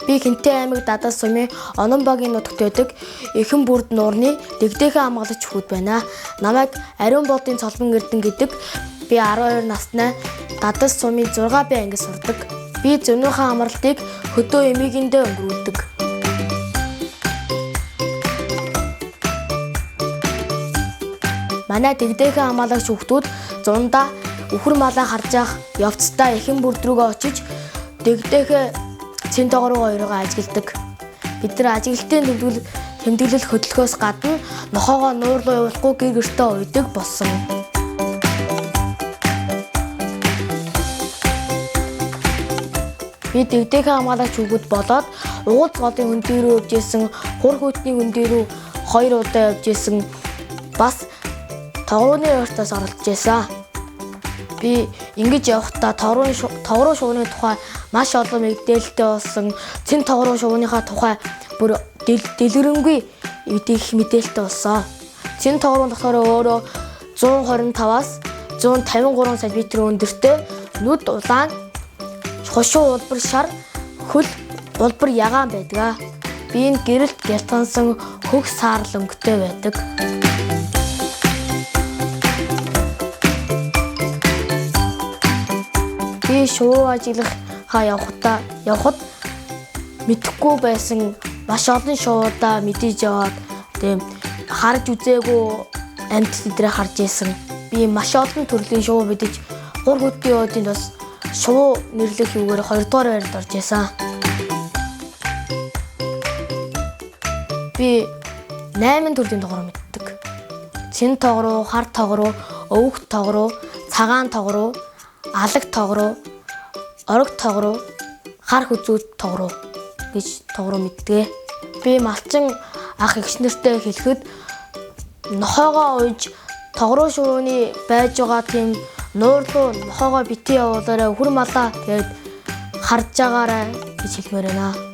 Би Хинтээ аймаг Дадал сумын Онон багийн нутагт байдаг эхэн бүрд нуурны дэгдээхэн хамгаалагч хүүд байна. Намайг Ариун болдын цолбон эрдэн гэдэг. Би 12 настай Дадал сумын 6 б ангид сурдаг. Би зөнөөхөн амралтыг хөдөө эмээгэндээ өнгөрүүлдэг. Манай дэгдээхэн хамгаалагч хүүхдүүд зундаа үхэр малаа харж явах явцдаа эхэн бүрд рүүгээ очиж дэгдээхэн цэн тоогроо хоёроо ажигладаг. Бид нар ажиглалтын тэмдэглэл хөдөлгөөс гадна нохоогоо нуурлуу явуулахгүй гэр гертэ уйдаг болсон. Би дэгдээхэн хамгаалагч хүүхэд болоод угуул голын хөндөө рүү явж исэн, хур хөтний хөндөө рүү 2 удаа явж исэн, бас тогрооны өртөөс оролцож байсан. Би ингэж явахдаа тогроо шувууны тухай маш олон мэдээлэлтэй болсон. Цэн тогроо шувууныхаа тухай бүр дэлгэрэнгүй мэдээлэлтэй болсон. Цэн тогроо болохоор өөрөө 125-аас 153 см өндөртэй, нүд улаан, хошуу улбар шар, хөл улбар ягаан байдаг. Би энэ гэрэлт гялтгансан хөгс саарл өнгөтэй байдаг. Би шувуу ажиглахаа явхад мэдэхгүй байсан маш олон шуудаа мэдээж яваад тийм харж үзээгүй амьд тэдрээ харж ийсэн. Би маш олон төрлийн шувуу мэдээж гур хөтний уудын бас шувуу нэрлэх юугаар 2 дугаар байранд орж ийсэн. Би 8 төрлийн тогроо мэддэг. Цэн тогроо, хар тогроо, өвөг тогроо, цагаан тогроо, алаг тогроо, орог тогроо, хар хүзүүт тогроо гэж тогроо мэддэг. Би малчин ах эгч нартай хэлэхэд нохоогоо ууж тогроо шувууны байж байгаа тийм нуурлуу нохоогоо битгий явуулаарай, үхэр малаа гэд харж байгаарай гэж хэлмээр байна.